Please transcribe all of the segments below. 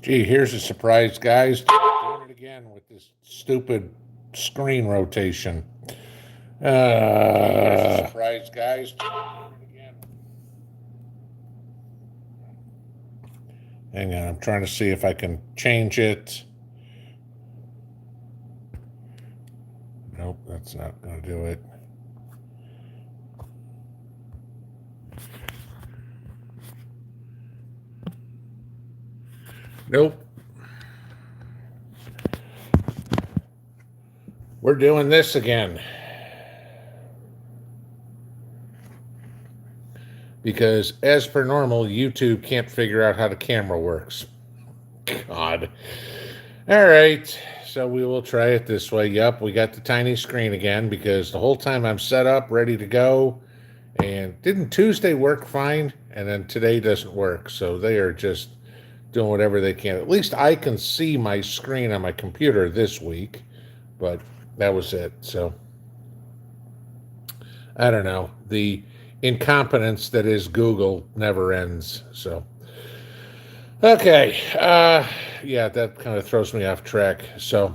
Gee, here's a surprise, guys. Doing it again with this stupid screen rotation. Here's a surprise, guys. Doing it again. Hang on, I'm trying to see if I can change it. Nope, that's not going to do it. Nope. We're doing this again. Because, as per normal, YouTube can't figure out how the camera works. God. All right. So we will try it this way. Yep, we got the tiny screen again because the whole time I'm set up, ready to go. And didn't Tuesday work fine? And then today doesn't work. So they are just doing whatever they can. At least I can see my screen on my computer this week. But that was it. So I don't know. The incompetence that is Google never ends. So, okay. Yeah, that kind of throws me off track. So,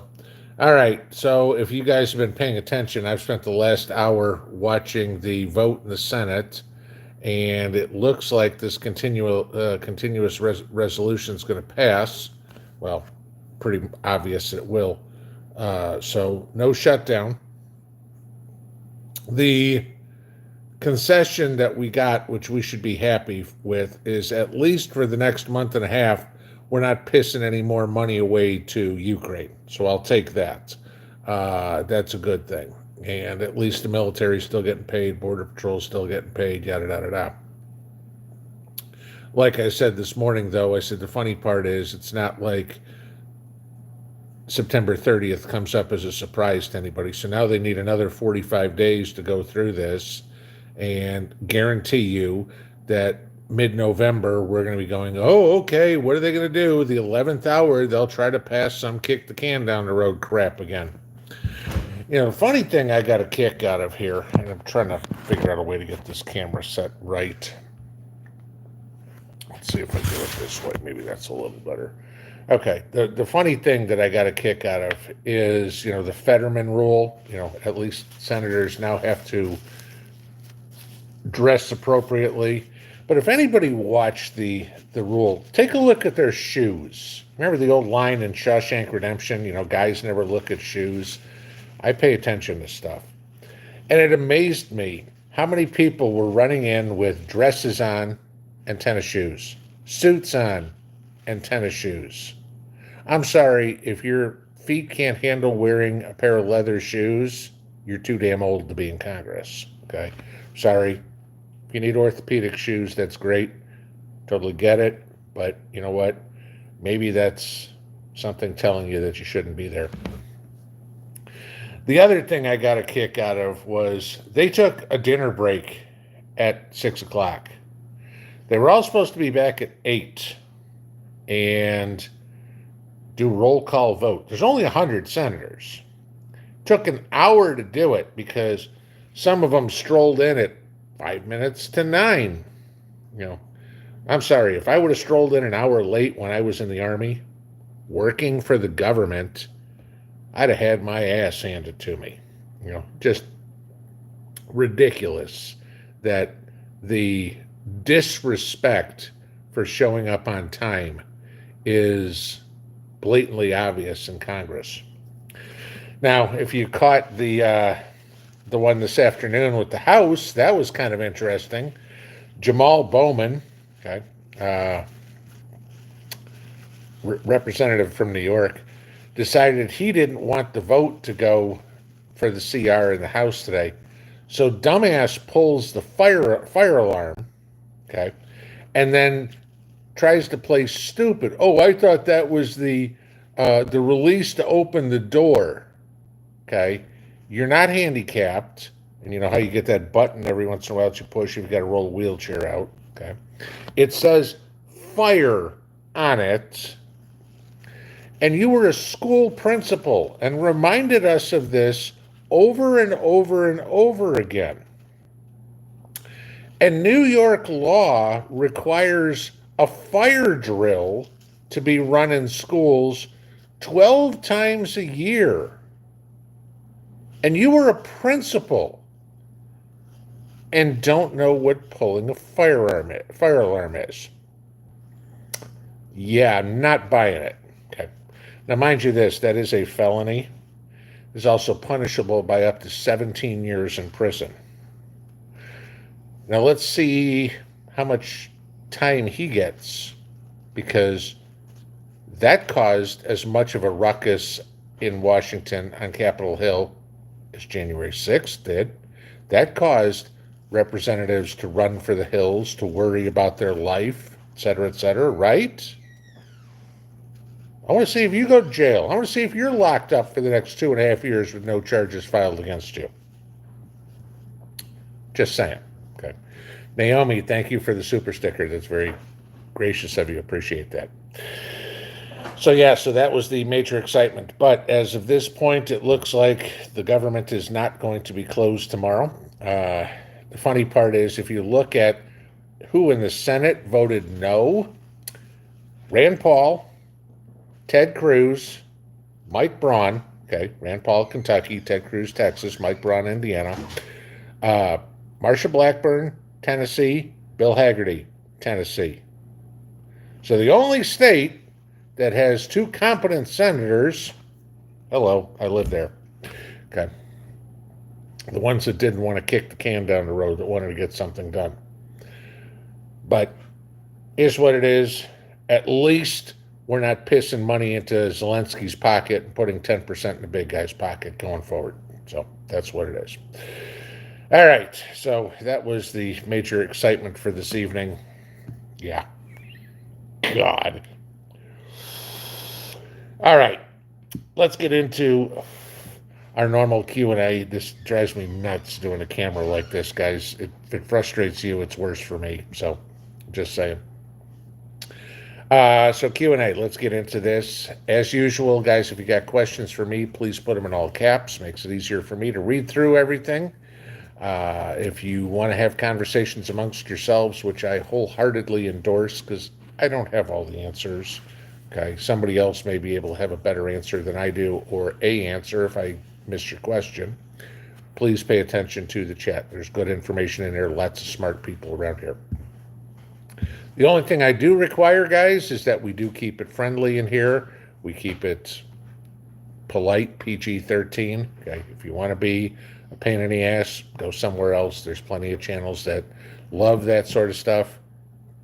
all right. So, if you guys have been paying attention, I've spent the last hour watching the vote in the Senate, and it looks like this continuous resolution is going to pass. Well, pretty obvious it will. So, no shutdown. The concession that we got, which we should be happy with, is at least for the next month and a half, we're not pissing any more money away to Ukraine. So I'll take that. That's a good thing. And at least the military's still getting paid, Border Patrol's still getting paid, yada, yada, yada. Like I said this morning, though, I said the funny part is it's not like September 30th comes up as a surprise to anybody. So now they need another 45 days to go through this, and guarantee you that mid-November we're going to be going, oh, okay, what are they going to do? The 11th hour, they'll try to pass some kick the can down the road crap again. You know, the funny thing I got a kick out of here, and I'm trying to figure out a way to get this camera set right. Let's see if I do it this way. Maybe that's a little better. Okay, the funny thing that I got a kick out of is, you know, the Fetterman rule. You know, at least senators now have to dress appropriately. But if anybody watched the rule, take a look at their shoes. Remember the old line in Shawshank Redemption, you know, guys never look at shoes. I pay attention to stuff. And it amazed me how many people were running in with dresses on and tennis shoes, suits on and tennis shoes. I'm sorry, if your feet can't handle wearing a pair of leather shoes, you're too damn old to be in Congress, okay? Sorry. If you need orthopedic shoes, that's great. Totally get it. But you know what? Maybe that's something telling you that you shouldn't be there. The other thing I got a kick out of was they took a dinner break at 6 o'clock. They were all supposed to be back at 8 and do roll call vote. There's only 100 senators. Took an hour to do it because some of them strolled in at 5 minutes to 9. You know, I'm sorry, if I would have strolled in an hour late when I was in the Army, working for the government, I'd have had my ass handed to me. You know, just ridiculous that the disrespect for showing up on time is blatantly obvious in Congress. Now, if you caught the one this afternoon with the House, that was kind of interesting. Jamal Bowman, okay, representative from New York, decided he didn't want the vote to go for the CR in the House today. So dumbass pulls the fire alarm, okay, and then tries to play stupid. Oh, I thought that was the release to open the door. Okay, you're not handicapped, and you know how you get that button every once in a while that you push if you got to roll a wheelchair out. Okay, it says fire on it, and you were a school principal and reminded us of this over and over and over again. And New York law requires a fire drill to be run in schools 12 times a year. And you were a principal and don't know what pulling a fire alarm is. Yeah, I'm not buying it. Okay. Now, mind you this, that is a felony. Is also punishable by up to 17 years in prison. Now, let's see how much time he gets, because that caused as much of a ruckus in Washington on Capitol Hill as January 6th did. That caused representatives to run for the hills, to worry about their life, et cetera, right? I want to see if you go to jail. I want to see if you're locked up for the next 2.5 years with no charges filed against you. Just saying. Okay. Naomi, thank you for the super sticker. That's very gracious of you. Appreciate that. So that was the major excitement. But as of this point, it looks like the government is not going to be closed tomorrow. The funny part is, if you look at who in the Senate voted no, Rand Paul, Ted Cruz, Mike Braun, okay, Rand Paul, Kentucky, Ted Cruz, Texas, Mike Braun, Indiana, Marsha Blackburn, Tennessee, Bill Hagerty, Tennessee. So the only state that has 2 competent senators, hello, I live there, okay, the ones that didn't want to kick the can down the road, that wanted to get something done. But is what it is. At least we're not pissing money into Zelensky's pocket and putting 10% in the big guy's pocket going forward. So that's what it is. All right. So that was the major excitement for this evening. Yeah. God. All right. Let's get into our normal Q&A. This drives me nuts doing a camera like this, guys. If it frustrates you, it's worse for me. So just saying. So Q&A, let's get into this. As usual, guys, if you got questions for me, please put them in all caps. Makes it easier for me to read through everything. If you want to have conversations amongst yourselves, which I wholeheartedly endorse, because I don't have all the answers. Okay, somebody else may be able to have a better answer than I do, or a answer if I miss your question. Please pay attention to the chat. There's good information in there. Lots of smart people around here. The only thing I do require, guys, is that we do keep it friendly in here. We keep it polite, PG-13. Okay, if you want to be a pain in the ass, go somewhere else. There's plenty of channels that love that sort of stuff.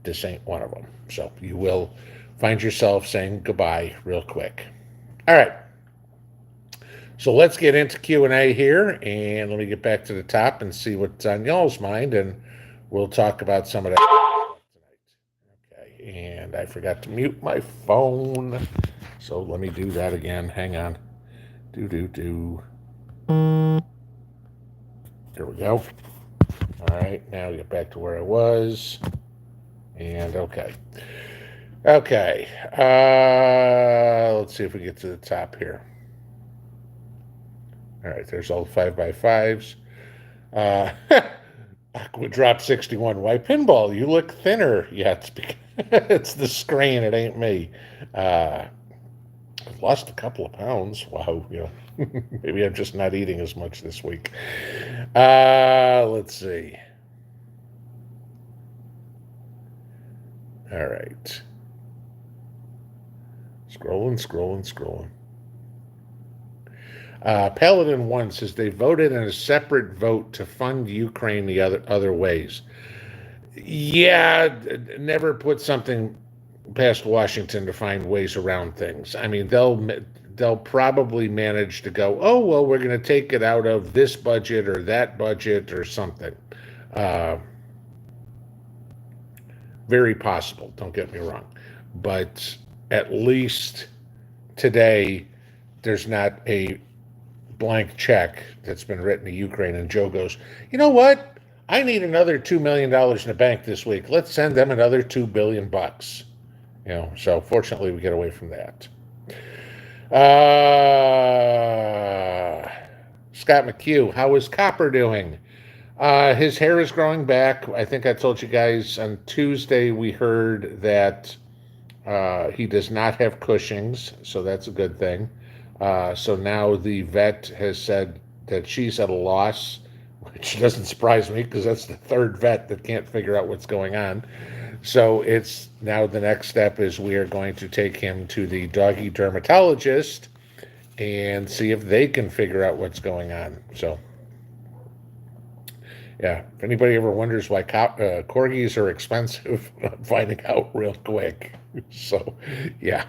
This ain't one of them. So you will find yourself saying goodbye real quick. All right. So let's get into Q&A here, and let me get back to the top and see what's on y'all's mind, and we'll talk about some of that tonight. Okay, and I forgot to mute my phone, so let me do that again. Hang on. There we go. All right, now get back to where I was, and okay. Okay, let's see if we get to the top here. All right, there's all the 5x5s. Aqua Drop 61. Why, Pinball, you look thinner. Yeah, it's because it's the screen. It ain't me. I've lost a couple of pounds. Wow, maybe I'm just not eating as much this week. Let's see. All right. Scrolling. Paladin 1 says they voted in a separate vote to fund Ukraine the other ways. Yeah, never put something past Washington to find ways around things. I mean, they'll probably manage to go, oh, well, we're going to take it out of this budget or that budget or something. Very possible, don't get me wrong. But at least today, there's not a blank check that's been written to Ukraine, and Joe goes, you know what? I need another $2 million in the bank this week. Let's send them another $2 billion. So fortunately we get away from that. Scott McHugh, how is Copper doing? His hair is growing back. I think I told you guys on Tuesday we heard that He does not have Cushing's, so that's a good thing. So now the vet has said that she's at a loss, which doesn't surprise me because that's the third vet that can't figure out what's going on. So it's now the next step is we are going to take him to the doggy dermatologist and see if they can figure out what's going on. So, yeah, if anybody ever wonders why corgis are expensive, I'm finding out real quick. So, yeah,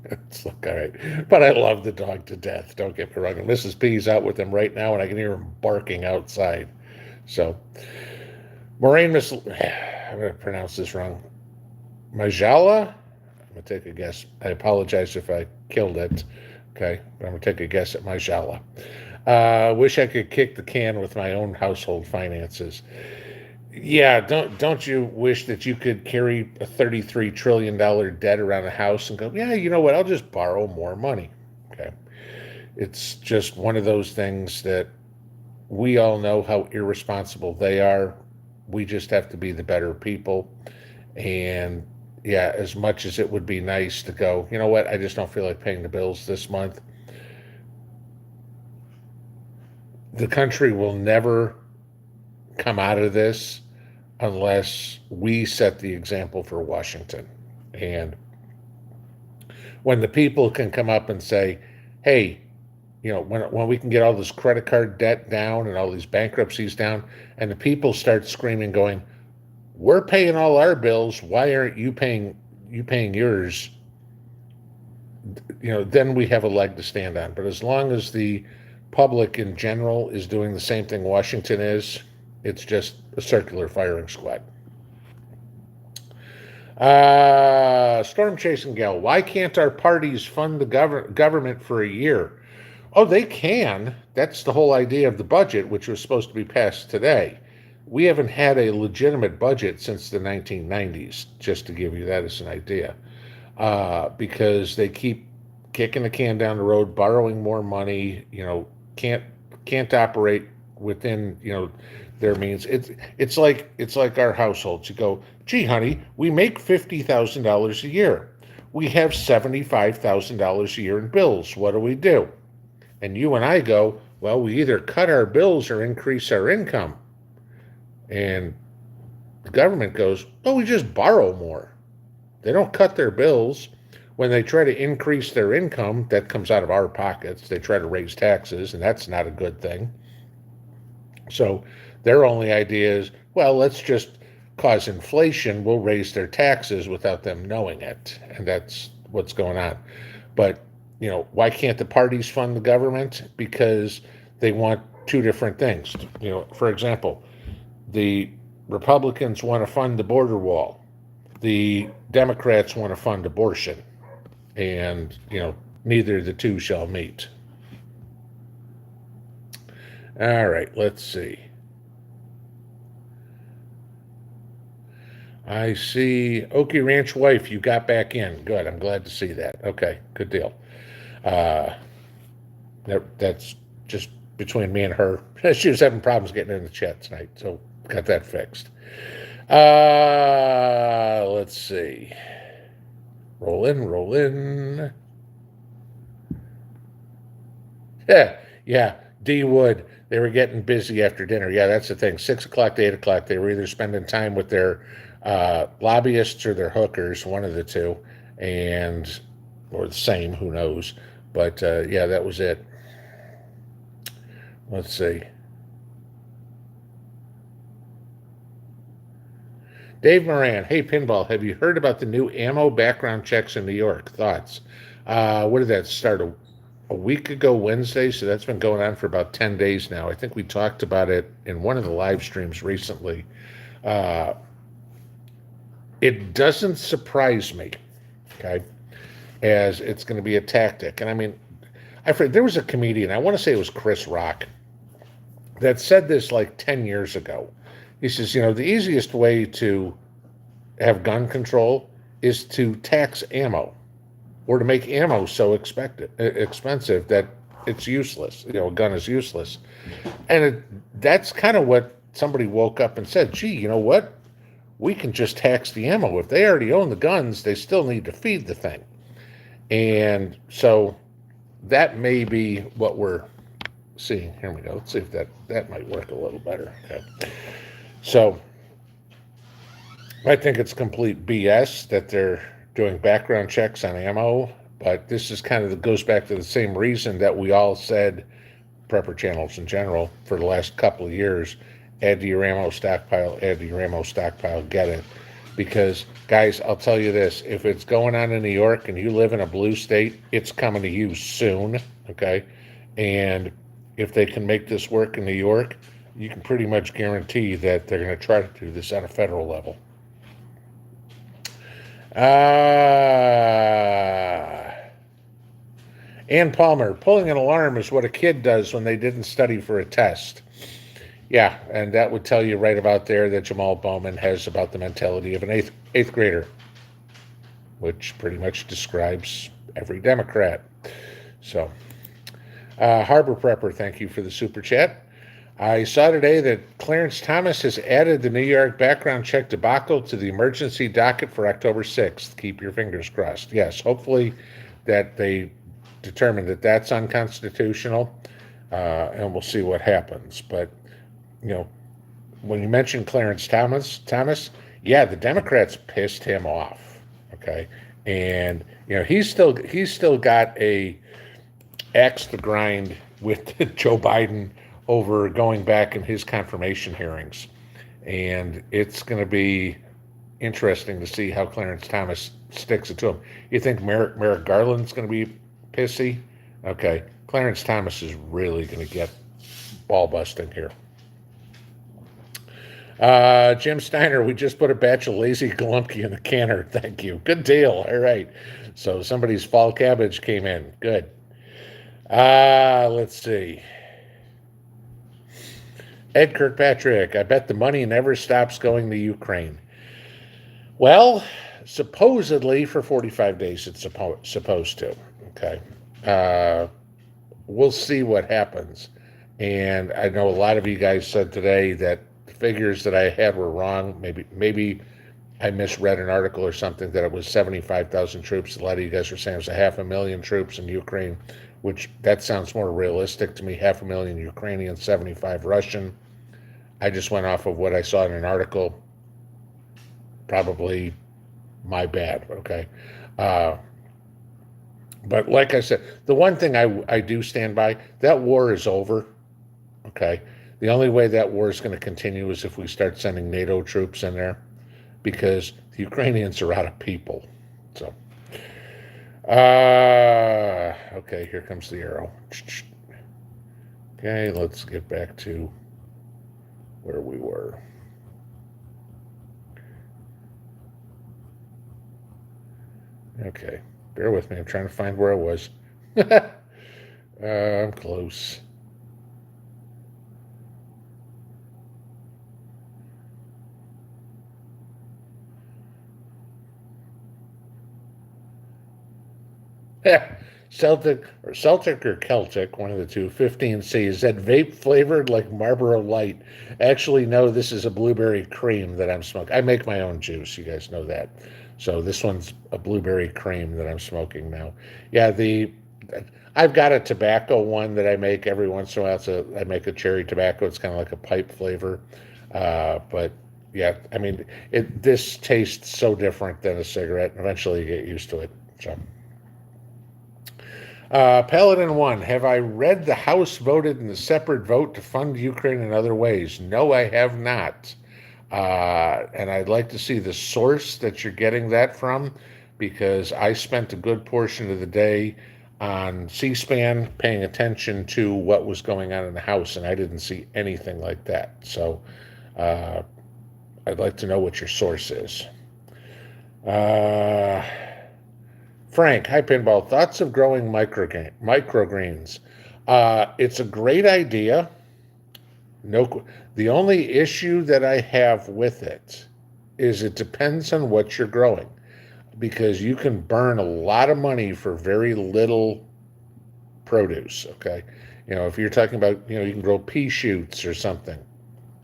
it's like, all right. But I love the dog to death. Don't get me wrong. And Mrs. P's out with him right now, and I can hear him barking outside. So, Moraine Miss, I'm going to pronounce this wrong. Majala? I'm going to take a guess. I apologize if I killed it. Okay, but I'm going to take a guess at Majala. Wish I could kick the can with my own household finances. Yeah, don't you wish that you could carry a $33 trillion debt around the house and go, yeah, you know what, I'll just borrow more money. Okay. It's just one of those things that we all know how irresponsible they are. We just have to be the better people. And yeah, as much as it would be nice to go, you know what, I just don't feel like paying the bills this month. The country will never come out of this unless we set the example for Washington. And when the people can come up and say, hey, you know, when we can get all this credit card debt down and all these bankruptcies down, and the people start screaming, going, we're paying all our bills, why aren't you paying yours? You know, then we have a leg to stand on. But as long as the public in general is doing the same thing Washington is, it's just a circular firing squad. Storm Chasing Gal, why can't our parties fund the government for a year? Oh, they can. That's the whole idea of the budget, which was supposed to be passed today. We haven't had a legitimate budget since the 1990s, just to give you that as an idea, because they keep kicking the can down the road, borrowing more money. You know, can't operate within, you know, their means. It's like our households. You go, gee, honey, we make $50,000 a year. We have $75,000 a year in bills. What do? And you and I go, well, we either cut our bills or increase our income. And the government goes, oh, we just borrow more. They don't cut their bills. When they try to increase their income, that comes out of our pockets. They try to raise taxes, and that's not a good thing. So their only idea is, well, let's just cause inflation. We'll raise their taxes without them knowing it. And that's what's going on. But, you know, why can't the parties fund the government? Because they want two different things. You know, for example, the Republicans want to fund the border wall. The Democrats want to fund abortion. And, you know, neither of the two shall meet. All right, let's see. I see Okie Ranch wife, you got back in. Good, I'm glad to see that. Okay, good deal. That's just between me and her. She was having problems getting in the chat tonight, so got that fixed. Let's see. Roll in. Yeah. D Wood, they were getting busy after dinner. Yeah, that's the thing. 6 o'clock to 8 o'clock, they were either spending time with their lobbyists or their hookers, one of the two, or the same, who knows. But yeah, that was it. Let's see. Dave Moran, hey Pinball, have you heard about the new ammo background checks in New York? Thoughts? What did that start a week ago Wednesday? So that's been going on for about 10 days now. I think we talked about it in one of the live streams recently. It doesn't surprise me, okay, as it's going to be a tactic. And I mean, I've heard there was a comedian, I want to say it was Chris Rock, that said this like 10 years ago. He says, you know, the easiest way to have gun control is to tax ammo or to make ammo so expensive that it's useless. You know, a gun is useless. And that's kind of what somebody woke up and said, gee, you know what? we can just tax the ammo. If they already own the guns, they still need to feed the thing. And so that may be what we're seeing. Here we go. Let's see if that might work a little better. Okay. So I think it's complete BS that they're doing background checks on ammo, but this is kind of goes back to the same reason that we all said, prepper channels in general, for the last couple of years, add to your ammo stockpile, add to your ammo stockpile, get it. Because, guys, I'll tell you this, if it's going on in New York and you live in a blue state, it's coming to you soon, okay? And if they can make this work in New York, you can pretty much guarantee that they're going to try to do this at a federal level. Ann Palmer, pulling an alarm is what a kid does when they didn't study for a test. Yeah, and that would tell you right about there that Jamal Bowman has about the mentality of an eighth grader, which pretty much describes every Democrat. So, Harbor Prepper, thank you for the super chat. I saw today that Clarence Thomas has added the New York background check debacle to the emergency docket for October 6th. Keep your fingers crossed. Yes, hopefully that they determine that that's unconstitutional, and we'll see what happens. But, you know, when you mention Clarence Thomas, yeah, the Democrats pissed him off, okay? And, you know, he's still got a axe to grind with Joe Biden over going back in his confirmation hearings. And it's going to be interesting to see how Clarence Thomas sticks it to him. You think Merrick Garland's going to be pissy? Okay, Clarence Thomas is really going to get ball busting here. Jim Steiner, we just put a batch of lazy Glumpke in the canner. Thank you. Good deal. All right. So somebody's fall cabbage came in. Good. Let's see. Ed Kirkpatrick, I bet the money never stops going to Ukraine. Well, supposedly for 45 days it's supposed to. Okay. We'll see what happens. And I know a lot of you guys said today that the figures that I had were wrong. Maybe I misread an article or something that it was 75,000 troops. A lot of you guys were saying it was 500,000 troops in Ukraine, which that sounds more realistic to me. 500,000 Ukrainian, 75 Russian. I just went off of what I saw in an article. Probably my bad, okay? But like I said, the one thing I do stand by, that war is over, okay? The only way that war is going to continue is if we start sending NATO troops in there, because the Ukrainians are out of people. So, okay, here comes the arrow. Okay, let's get back to where we were. Okay, bear with me. I'm trying to find where I was. I'm close. Celtic or Celtic, one of the two, 15C. Is that vape flavored like Marlboro Light? Actually, no, this is a blueberry cream that I'm smoking. I make my own juice, you guys know that. So this one's a blueberry cream that I'm smoking now. Yeah, I've got a tobacco one that I make every once in a while. So I make a cherry tobacco. It's kind of like a pipe flavor. But yeah, I mean, this tastes so different than a cigarette. Eventually you get used to it. So. Paladin 1, have I read the House voted in the separate vote to fund Ukraine in other ways? No, I have not. And I'd like to see the source that you're getting that from, because I spent a good portion of the day on C-SPAN paying attention to what was going on in the House, and I didn't see anything like that. So I'd like to know what your source is. Frank, hi Pinball. Thoughts of growing microgreens? It's a great idea. No, the only issue that I have with it is it depends on what you're growing, because you can burn a lot of money for very little produce. Okay, you know, if you're talking about, you know, you can grow pea shoots or something.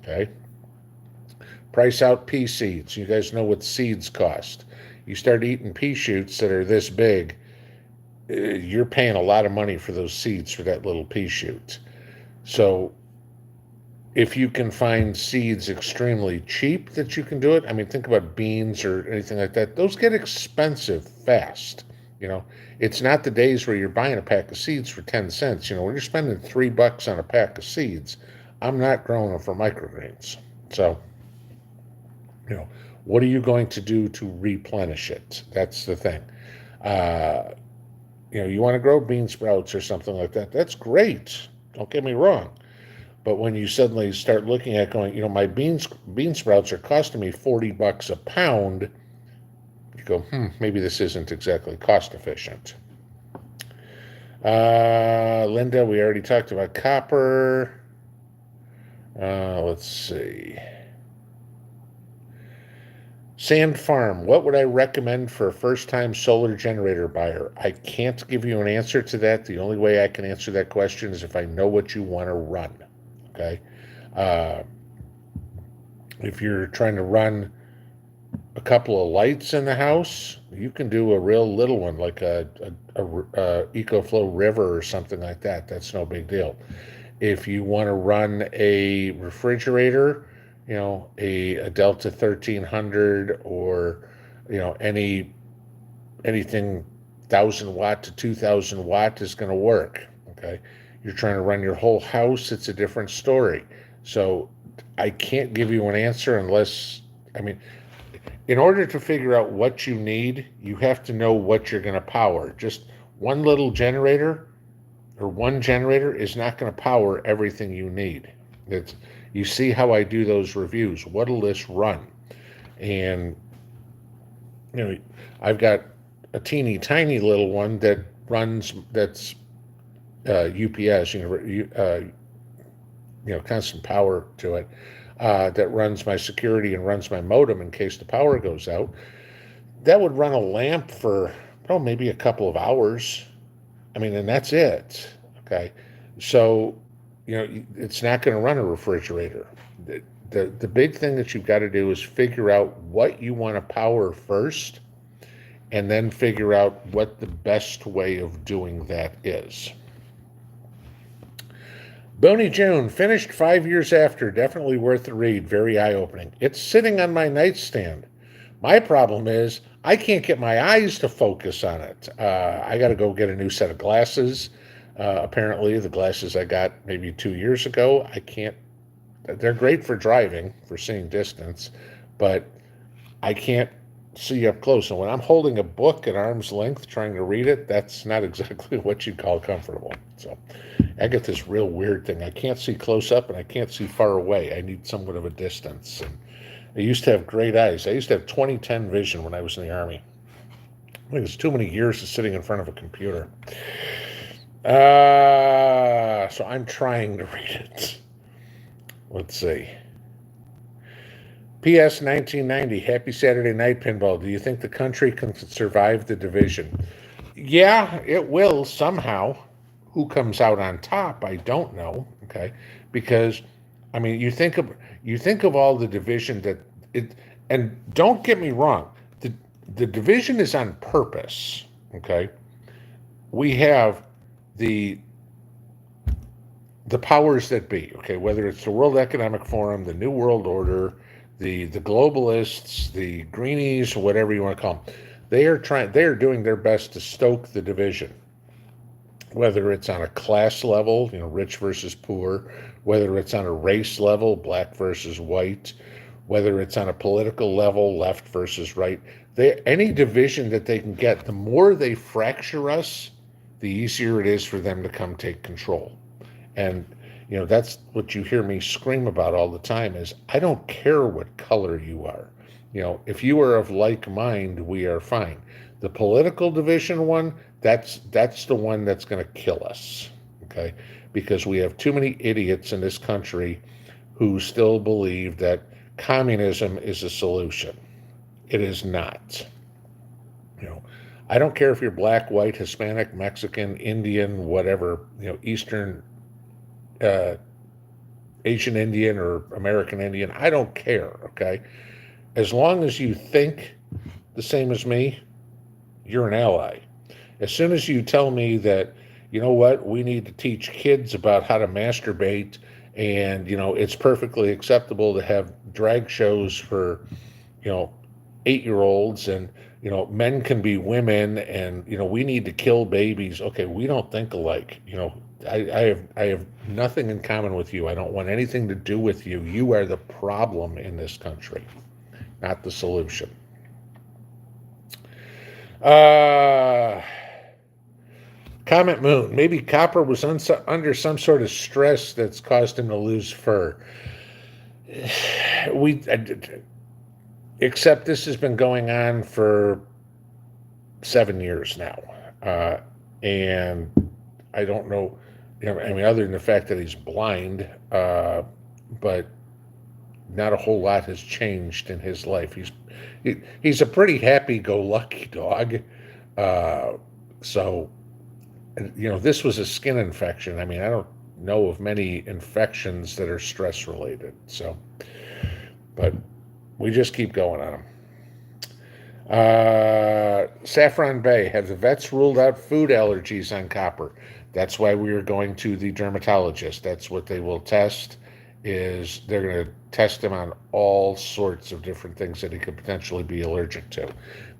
Okay, price out pea seeds. You guys know what seeds cost. You start eating pea shoots that are this big, you're paying a lot of money for those seeds for that little pea shoot. So if you can find seeds extremely cheap that you can do it, I mean, think about beans or anything like that. Those get expensive fast. It's not the days where you're buying a pack of seeds for 10 cents. When you're spending $3 on a pack of seeds, I'm not growing them for microgreens. So, what are you going to do to replenish it? That's the thing. You want to grow bean sprouts or something like that. That's great. Don't get me wrong. But when you suddenly start looking at going, my bean sprouts are costing me $40 a pound, you go, maybe this isn't exactly cost efficient. Linda, we already talked about copper. Let's see. Sand farm, what would I recommend for a first-time solar generator buyer? I can't give you an answer to that. The only way I can answer that question is if I know what you want to run. Okay? If you're trying to run a couple of lights in the house, you can do a real little one, like a EcoFlow River or something like that. That's no big deal. If you want to run a refrigerator, a Delta 1300 or, anything 1,000 watt to 2,000 watt is going to work. Okay. You're trying to run your whole house, it's a different story. So I can't give you an answer unless, in order to figure out what you need, you have to know what you're going to power. Just one little generator or one generator is not going to power everything you need. You see how I do those reviews. What'll this run? And, I've got a teeny tiny little one that runs, that's UPS, constant power to it, that runs my security and runs my modem in case the power goes out. That would run a lamp for maybe a couple of hours. And that's it. Okay. So, it's not going to run a refrigerator. The big thing that you've got to do is figure out what you want to power first, and then figure out what the best way of doing that is. Boney June, finished 5 years after, definitely worth the read, very eye-opening. It's sitting on my nightstand. My problem is I can't get my eyes to focus on it. I got to go get a new set of glasses. Apparently, the glasses I got maybe 2 years ago, they're great for driving, for seeing distance, but I can't see up close. And when I'm holding a book at arm's length trying to read it, that's not exactly what you'd call comfortable. So I get this real weird thing. I can't see close up and I can't see far away. I need somewhat of a distance. And I used to have great eyes. I used to have 20/10 vision when I was in the Army. I think it's too many years of sitting in front of a computer. So I'm trying to read it. Let's see. PS 1990, happy Saturday night, Pinball. Do you think the country can survive the division? Yeah, it will somehow. Who comes out on top, I don't know. Okay, because you think of all the division that it, and don't get me wrong, the division is on purpose. Okay, we have the powers that be. Okay, whether it's the World Economic Forum, the New World Order, the globalists, the greenies, whatever you want to call them, they are doing their best to stoke the division. Whether it's on a class level, rich versus poor, whether it's on a race level, black versus white, whether it's on a political level, left versus right, any division that they can get, the more they fracture us, the easier it is for them to come take control. And that's what you hear me scream about all the time is I don't care what color you are. If you are of like mind, we are fine. The political division one, that's the one that's going to kill us. Okay? Because we have too many idiots in this country who still believe that communism is a solution. It is not. I don't care if you're black, white, Hispanic, Mexican, Indian, whatever, Eastern Asian Indian or American Indian. I don't care, okay? As long as you think the same as me, you're an ally. As soon as you tell me that, you know what, we need to teach kids about how to masturbate and, it's perfectly acceptable to have drag shows for, you know, 8 year olds and, men can be women and, we need to kill babies. Okay, we don't think alike. I have nothing in common with you. I don't want anything to do with you. You are the problem in this country, not the solution. Uh, Comet Moon. Maybe Copper was under some sort of stress that's caused him to lose fur. We, except this has been going on for 7 years now, and I don't know. I mean, other than the fact that he's blind, but not a whole lot has changed in his life. He's a pretty happy-go-lucky dog. So, this was a skin infection. I mean, I don't know of many infections that are stress-related. So, but we just keep going on them. Saffron Bay. Have the vets ruled out food allergies on Copper? That's why we are going to the dermatologist. That's what they will test. Is they're going to test him on all sorts of different things that he could potentially be allergic to.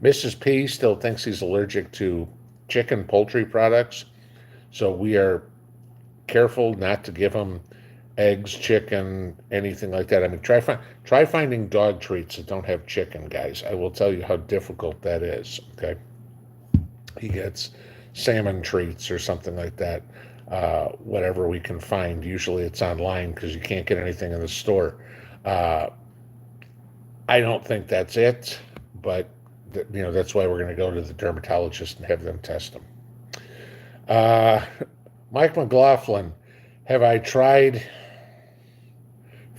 Mrs. P still thinks he's allergic to chicken poultry products, so we are careful not to give him eggs, chicken, anything like that. I mean, try finding dog treats that don't have chicken, guys. I will tell you how difficult that is. Okay, he gets salmon treats or something like that. Whatever we can find. Usually it's online because you can't get anything in the store. I don't think that's it, but that's why we're going to go to the dermatologist and have them test them. Mike McLaughlin, have I tried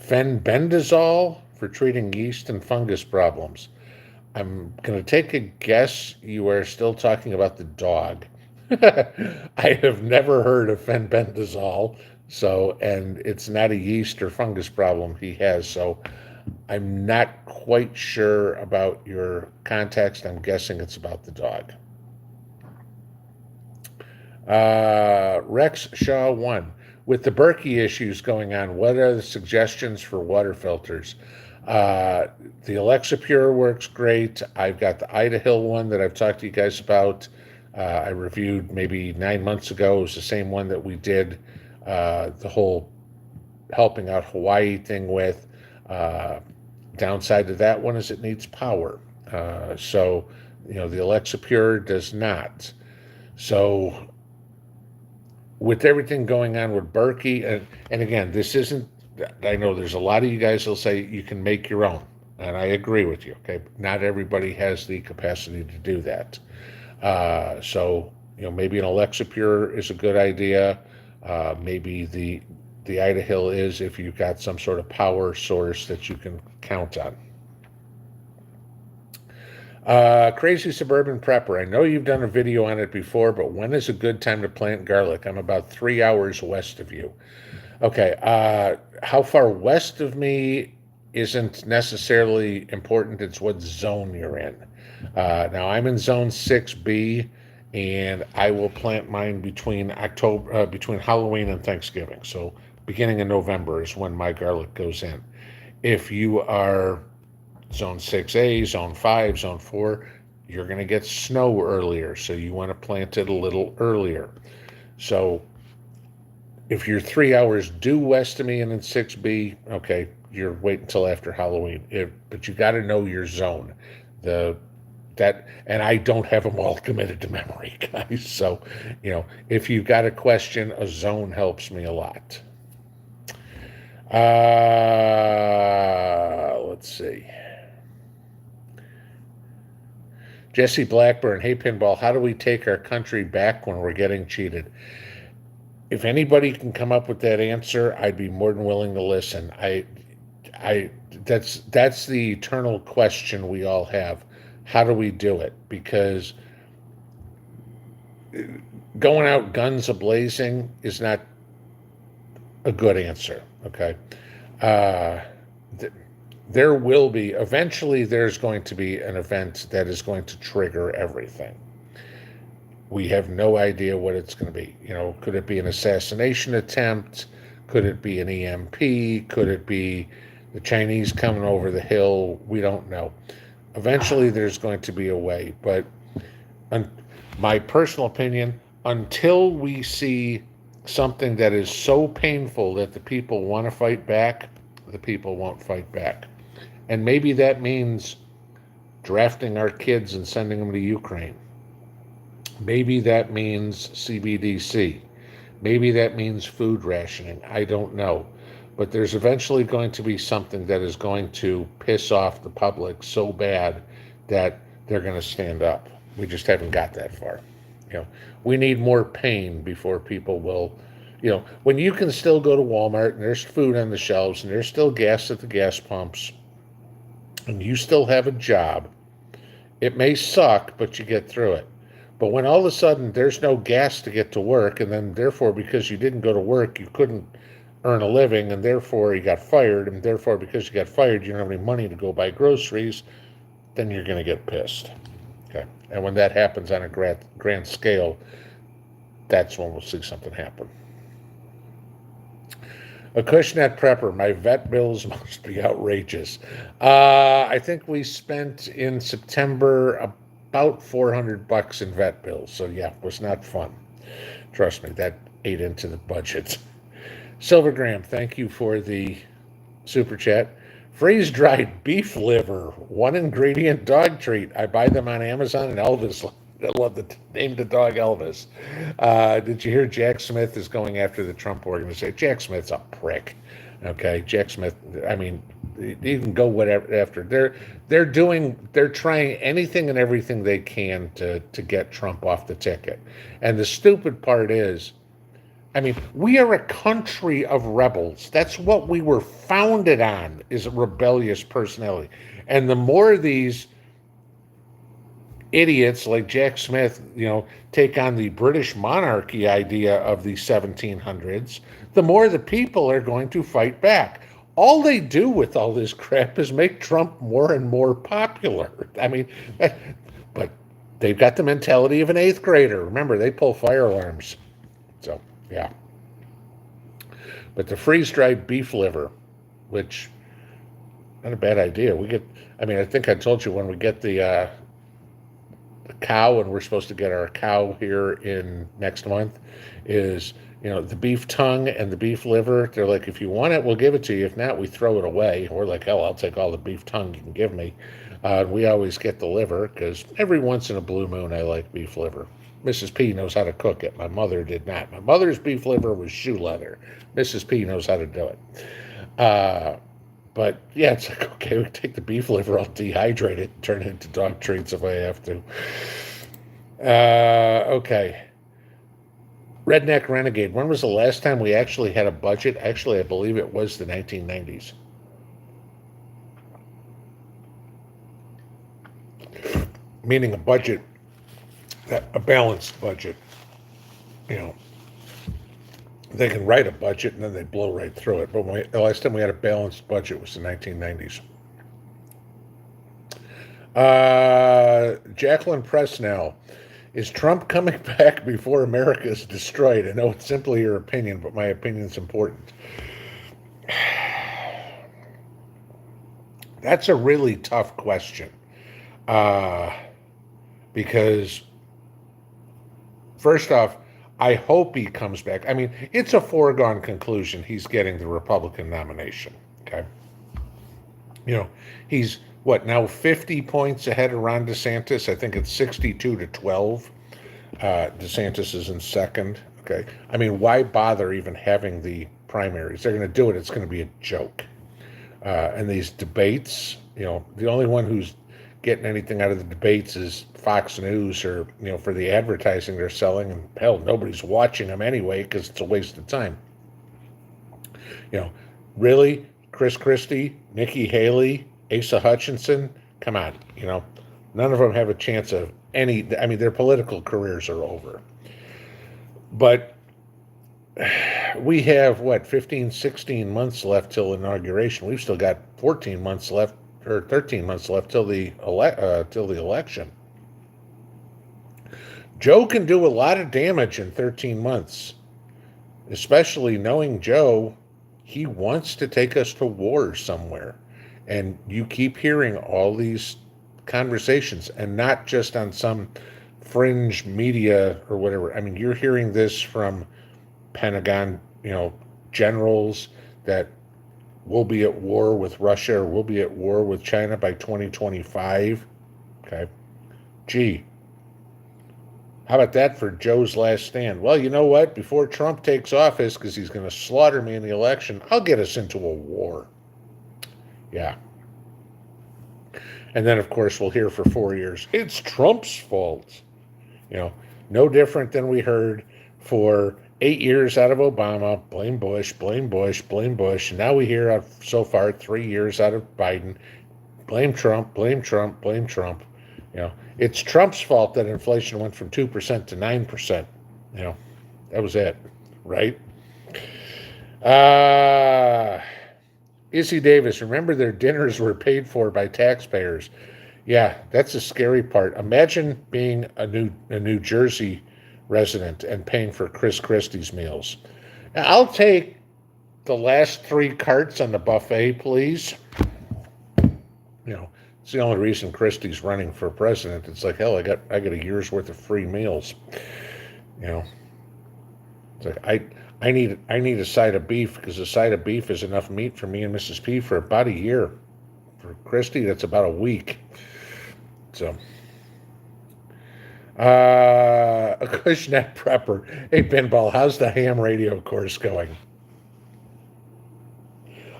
fenbendazole for treating yeast and fungus problems? I'm going to take a guess you are still talking about the dog. I have never heard of fenbendazole, and it's not a yeast or fungus problem he has, so I'm not quite sure about your context. I'm guessing it's about the dog. Rex Shaw 1. With the Berkey issues going on, what are the suggestions for water filters? The Alexa Pure works great. I've got the Idahill one that I've talked to you guys about. I reviewed maybe 9 months ago. It was the same one that we did the whole helping out Hawaii thing with. Downside to that one is it needs power. So, the Alexa Pure does not. So, with everything going on with Berkey, and again, this isn't, I know there's a lot of you guys will say you can make your own, and I agree with you, okay? Not everybody has the capacity to do that. So, maybe an Alexa Pure is a good idea. Maybe the Idahill is if you've got some sort of power source that you can count on. Crazy Suburban Prepper. I know you've done a video on it before, but when is a good time to plant garlic? I'm about 3 hours west of you. Okay. How far west of me isn't necessarily important. It's what zone you're in. Now I'm in zone 6B, and I will plant mine between Halloween and Thanksgiving. So beginning of November is when my garlic goes in. If you are zone 6A, zone 5, zone 4, you're going to get snow earlier, so you want to plant it a little earlier. So if you're 3 hours due west of me and in 6B, okay, you're waiting until after Halloween. But you got to know your zone. And I don't have them all committed to memory, guys. So, if you've got a question, a zone helps me a lot. Let's see. Jesse Blackburn, hey Pinball, how do we take our country back when we're getting cheated? If anybody can come up with that answer, I'd be more than willing to listen. That's the eternal question we all have. How do we do it? Because going out guns a-blazing is not a good answer. Okay. Uh, th- there will be, eventually, there's going to be an event that is going to trigger everything. We have no idea what it's going to be. Could it be an assassination attempt? Could it be an EMP? Could it be the Chinese coming over the hill? We don't know. Eventually, there's going to be a way. But my personal opinion, until we see something that is so painful that the people want to fight back, the people won't fight back. And maybe that means drafting our kids and sending them to Ukraine. Maybe that means CBDC. Maybe that means food rationing. I don't know. But there's eventually going to be something that is going to piss off the public so bad that they're going to stand up. We just haven't got that far. We need more pain before people will, when you can still go to Walmart and there's food on the shelves and there's still gas at the gas pumps and you still have a job, it may suck, but you get through it. But when all of a sudden there's no gas to get to work, and then therefore because you didn't go to work, you couldn't earn a living, and therefore you got fired, and therefore because you got fired, you don't have any money to go buy groceries, then you're going to get pissed. Okay. And when that happens on a grand scale, that's when we'll see something happen. A Cushnet prepper, my vet bills must be outrageous. I think we spent in September about $400 in vet bills. So yeah, it was not fun. Trust me, that ate into the budget. Silvergram, thank you for the super chat. Freeze-dried beef liver, one ingredient dog treat. I buy them on Amazon, and Elvis, I love the name the dog Elvis. Did you hear Jack Smith is going after the Trump organization? Jack Smith's a prick. Okay, Jack Smith. I mean, you can go whatever after. They're trying anything and everything they can to get Trump off the ticket. And the stupid part is, I mean, we are a country of rebels. That's what we were founded on, is a rebellious personality. And the more these idiots like Jack Smith, take on the British monarchy idea of the 1700s, the more the people are going to fight back. All they do with all this crap is make Trump more and more popular. I mean, but they've got the mentality of an 8th grader. Remember, they pull fire alarms. So, yeah. But the freeze-dried beef liver, which, not a bad idea. I think I told you when we get the cow, and we're supposed to get our cow here in next month, is, the beef tongue and the beef liver. They're like, if you want it, we'll give it to you. If not, we throw it away. We're like, hell, I'll take all the beef tongue you can give me. We always get the liver because every once in a blue moon, I like beef liver. Mrs. P knows how to cook it. My mother did not. My mother's beef liver was shoe leather. Mrs. P knows how to do it. But yeah, it's like, okay, we take the beef liver, I'll dehydrate it, and turn it into dog treats if I have to. Okay. Redneck Renegade. When was the last time we actually had a budget? Actually, I believe it was the 1990s. Meaning a budget, a balanced budget. They can write a budget and then they blow right through it. But the last time we had a balanced budget was the 1990s. Jacqueline Presnell. Is Trump coming back before America is destroyed? I know it's simply your opinion, but my opinion is important. That's a really tough question. Because, first off, I hope he comes back. I mean, it's a foregone conclusion he's getting the Republican nomination. Okay. He's now 50 points ahead of Ron DeSantis. I think it's 62-12. DeSantis is in second. Okay. I mean, why bother even having the primaries? They're going to do it. It's going to be a joke. And these debates, the only one who's getting anything out of the debates is Fox News, or, for the advertising they're selling. And hell, nobody's watching them anyway because it's a waste of time. Really? Chris Christie, Nikki Haley, Asa Hutchinson, come on, none of them have a chance of any. I mean, their political careers are over. But we have, what, 15, 16 months left till inauguration. We've still got 14 months left, or 13 months left till till the election. Joe can do a lot of damage in 13 months, especially knowing Joe. He wants to take us to war somewhere. And you keep hearing all these conversations, and not just on some fringe media or whatever. I mean, you're hearing this from Pentagon, generals, that we'll be at war with Russia, or we'll be at war with China by 2025. Okay. Gee, how about that for Joe's last stand? Well, you know what? Before Trump takes office, because he's going to slaughter me in the election, I'll get us into a war. Yeah. And then, of course, we'll hear for 4 years, it's Trump's fault. No different than we heard for 8 years out of Obama. Blame Bush, blame Bush, blame Bush. And now we hear so far 3 years out of Biden. Blame Trump, blame Trump, blame Trump. It's Trump's fault that inflation went from 2% to 9%. That was it, right? Izzy Davis, remember their dinners were paid for by taxpayers. Yeah, that's the scary part. Imagine being a New Jersey resident and paying for Chris Christie's meals. Now, I'll take the last 3 carts on the buffet, please. It's the only reason Christie's running for president. It's like, hell, I got a year's worth of free meals. It's like I need a side of beef, because a side of beef is enough meat for me and Mrs. P for about a year. For Christie, that's about a week. So, a Cushnet prepper. Hey, Pinball, how's the ham radio course going?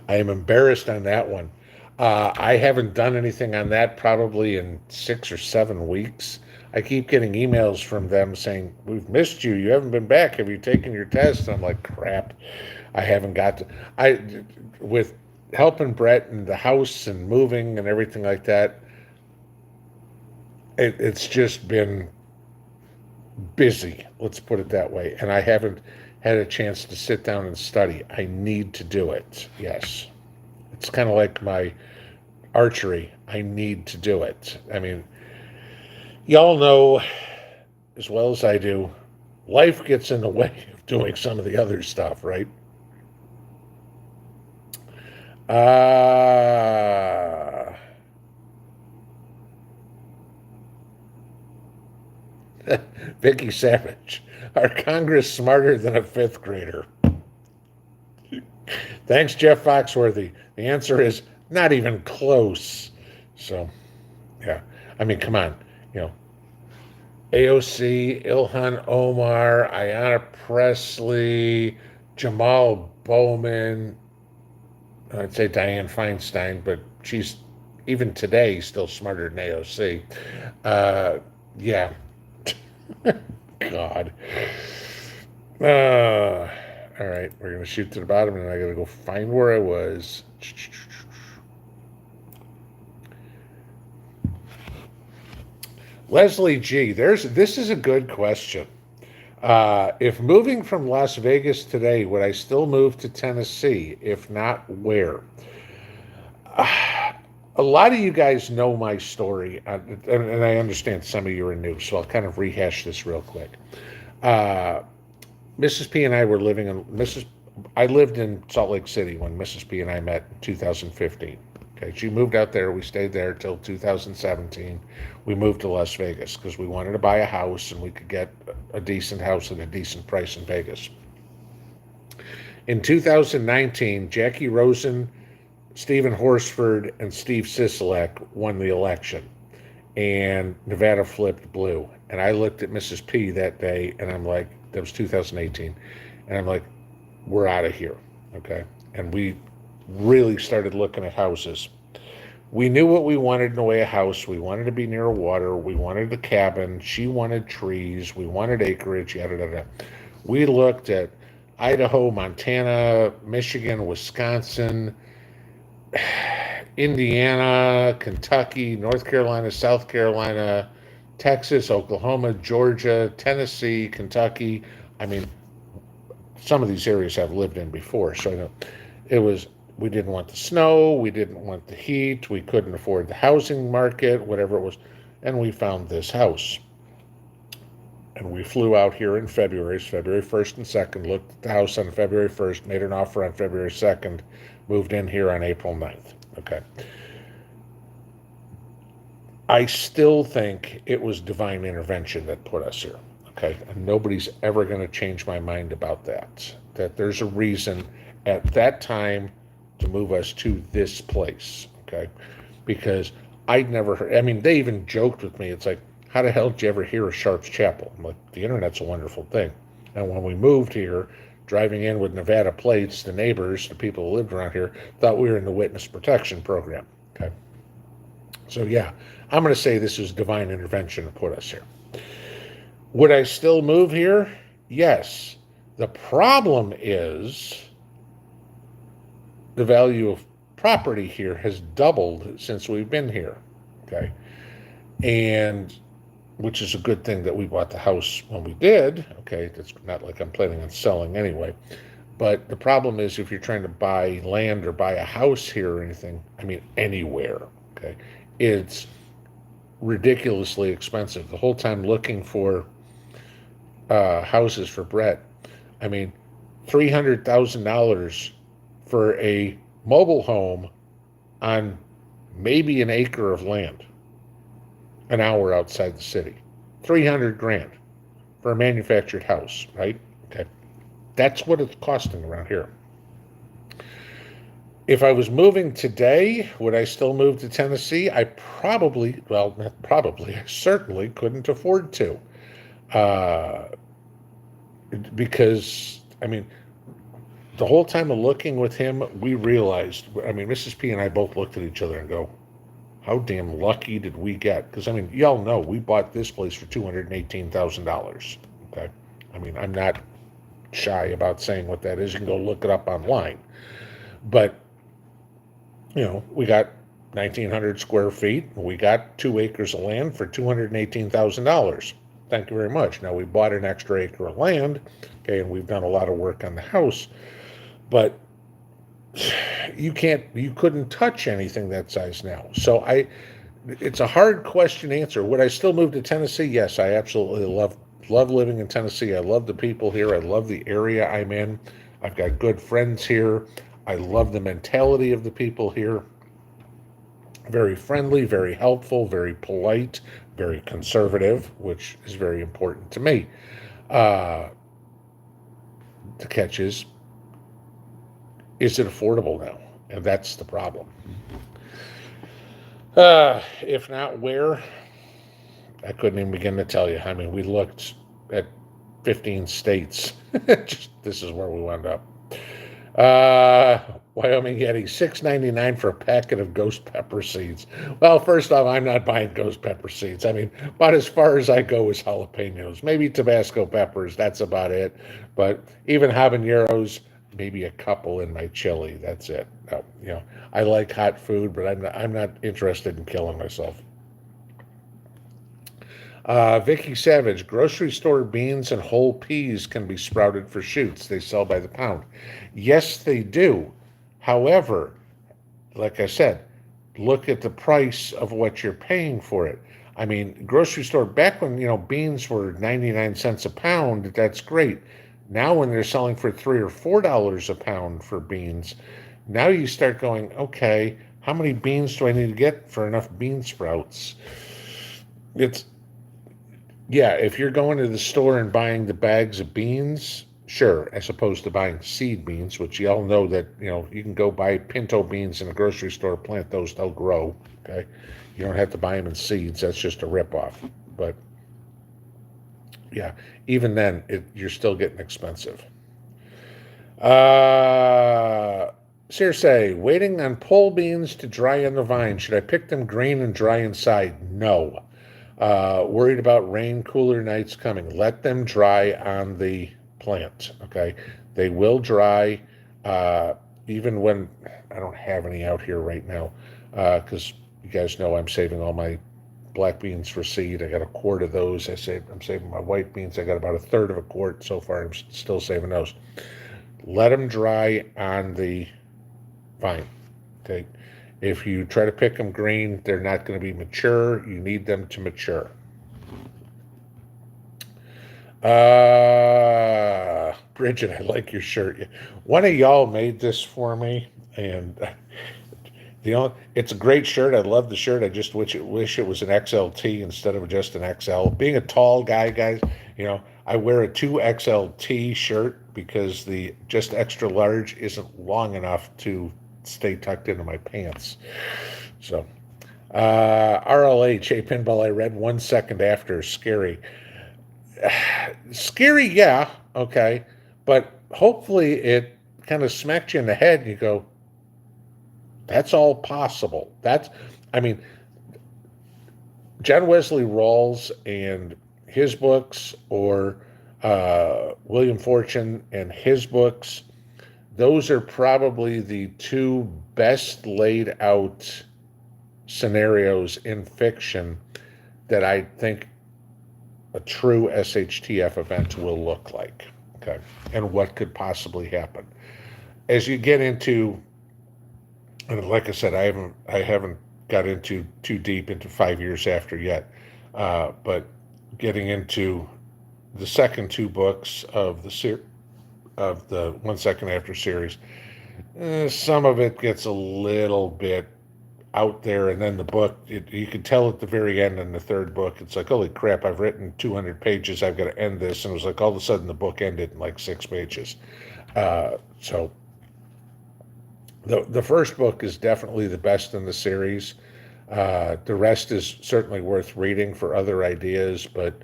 I am embarrassed on that one. I haven't done anything on that probably in 6 or 7 weeks. I keep getting emails from them saying, we've missed you. You haven't been back. Have you taken your test? I'm like, crap. I haven't got to. With helping Brett and the house and moving and everything like that, it's just been busy. Let's put it that way. And I haven't had a chance to sit down and study. I need to do it. Yes. It's kind of like my archery. I need to do it. I mean, y'all know as well as I do, life gets in the way of doing some of the other stuff, right? Vicky Savage, are Congress smarter than a 5th grader? Thanks, Jeff Foxworthy. The answer is not even close. So, yeah. I mean, come on. AOC, Ilhan Omar, Ayanna Pressley, Jamal Bowman. I'd say Dianne Feinstein, but she's, even today, still smarter than AOC. Yeah. God. All right, we're going to shoot to the bottom, and I got to go find where I was. Leslie G, this is a good question. If moving from Las Vegas today, would I still move to Tennessee? If not, where? A lot of you guys know my story, and I understand some of you are new, so I'll kind of rehash this real quick. Mrs. P and I were living in I lived in Salt Lake City when Mrs. P and I met in 2015. Okay, she moved out there. We stayed there till 2017. We moved to Las Vegas because we wanted to buy a house and we could get a decent house at a decent price in Vegas. In 2019, Jackie Rosen, Stephen Horsford, and Steve Sisolak won the election, and Nevada flipped blue. And I looked at Mrs. P that day, and I'm like, that was 2018, and I'm like, we're out of here, okay? And we really started looking at houses. We knew what we wanted in the way of house. We wanted to be near water. We wanted a cabin. She wanted trees. We wanted acreage, yada, yada, yada. We looked at Idaho, Montana, Michigan, Wisconsin, Indiana, Kentucky, North Carolina, South Carolina, Texas, Oklahoma, Georgia, Tennessee, Kentucky. I mean, some of these areas I've lived in before, so I know it was. We didn't want the snow, we didn't want the heat, we couldn't afford the housing market, whatever it was, and we found this house. And we flew out here in February, it's February 1st and 2nd, looked at the house on February 1st, made an offer on February 2nd, moved in here on April 9th. Okay. I still think it was divine intervention that put us here. Okay. And nobody's ever going to change my mind about that. That there's a reason at that time to move us to this place. Okay. Because I'd never heard, I mean, they even joked with me. It's like, how the hell did you ever hear of Sharp's Chapel? I'm like, the internet's a wonderful thing. And when we moved here, driving in with Nevada plates, the neighbors, the people who lived around here, thought we were in the witness protection program. Okay. So yeah, I'm going to say this was divine intervention to put us here. Would I still move here? Yes. The problem is the value of property here has doubled since we've been here. Okay. And which is a good thing that we bought the house when we did. Okay. It's not like I'm planning on selling anyway. But the problem is if you're trying to buy land or buy a house here or anything, I mean, anywhere, okay, it's ridiculously expensive. The whole time looking for houses for Brett, I mean, $300,000 for a mobile home on maybe an acre of land, an hour outside the city. 300 grand for a manufactured house, right? Okay. That's what it's costing around here. If I was moving today, would I still move to Tennessee? I probably, well, not probably, I certainly couldn't afford to. Because, I mean, the whole time of looking with him, we realized, I mean, Mrs. P and I both looked at each other and go, how damn lucky did we get? Because, I mean, y'all know we bought this place for $218,000. Okay. I mean, I'm not shy about saying what that is. You can go look it up online. But, you know, we got 1,900 square feet. We got 2 acres of land for $218,000. Thank you very much. Now, we bought an extra acre of land, okay, and we've done a lot of work on the house. But you couldn't touch anything that size now. So it's a hard question to answer. Would I still move to Tennessee? Yes, I absolutely love living in Tennessee. I love the people here. I love the area I'm in. I've got good friends here. I love the mentality of the people here. Very friendly, very helpful, very polite, very conservative, which is very important to me. The catch is it affordable now? And that's the problem. If not, where? I couldn't even begin to tell you. I mean, we looked at 15 states. This is where we wound up. Wyoming Yeti, $6.99 for a packet of ghost pepper seeds. Well, first off, I'm not buying ghost pepper seeds. I mean, about as far as I go is jalapenos. Maybe Tabasco peppers, that's about it. But even habaneros, maybe a couple in my chili. That's it. No, you know, I like hot food, but I'm not interested in killing myself. Vicky Savage, grocery store beans and whole peas can be sprouted for shoots. They sell by the pound. Yes, they do. However, like I said, look at the price of what you're paying for it. I mean, grocery store, back when, you know, beans were 99 cents a pound, that's great. Now when they're selling for $3 or $4 a pound for beans, now you start going, okay, how many beans do I need to get for enough bean sprouts? Yeah, if you're going to the store and buying the bags of beans, sure, as opposed to buying seed beans, which you all know that, you know, you can go buy pinto beans in a grocery store, plant those, they'll grow, okay? You don't have to buy them in seeds. That's just a ripoff. But, yeah, even then, you're still getting expensive. Circe, waiting on pole beans to dry on the vine. Should I pick them green and dry inside? No. Worried about rain, cooler nights coming. Let them dry on the plant, okay? They will dry even when I don't have any out here right now because you guys know I'm saving all my black beans for seed. I got a quart of those. I'm saving my white beans. I got about a third of a quart so far. I'm still saving those. Let them dry on the vine. Okay. If you try to pick them green, they're not going to be mature. You need them to mature. Bridget, I like your shirt. One of y'all made this for me, and it's a great shirt. I love the shirt. I just wish it was an XLT instead of just an XL. Being a tall guy, guys, I wear a 2XLT shirt because the just extra large isn't long enough to stay tucked into my pants. So, RLH, hey, Pinball, I read 1 second after, scary. Scary, yeah, okay, but hopefully it kind of smacked you in the head and you go, that's all possible. I mean, John Wesley Rawls and his books, or William Fortune and his books, those are probably the two best laid out scenarios in fiction that I think a true SHTF event will look like, okay, and what could possibly happen. As you get into, and like I said, I haven't got into too deep into 5 years after yet, but getting into the second two books of the 1 second after series, some of it gets a little bit out there, and then the book, you can tell at the very end in the third book, it's like, holy crap, I've written 200 pages, I've got to end this, and it was like all of a sudden the book ended in like 6 pages. So the first book is definitely the best in the series. The rest is certainly worth reading for other ideas, but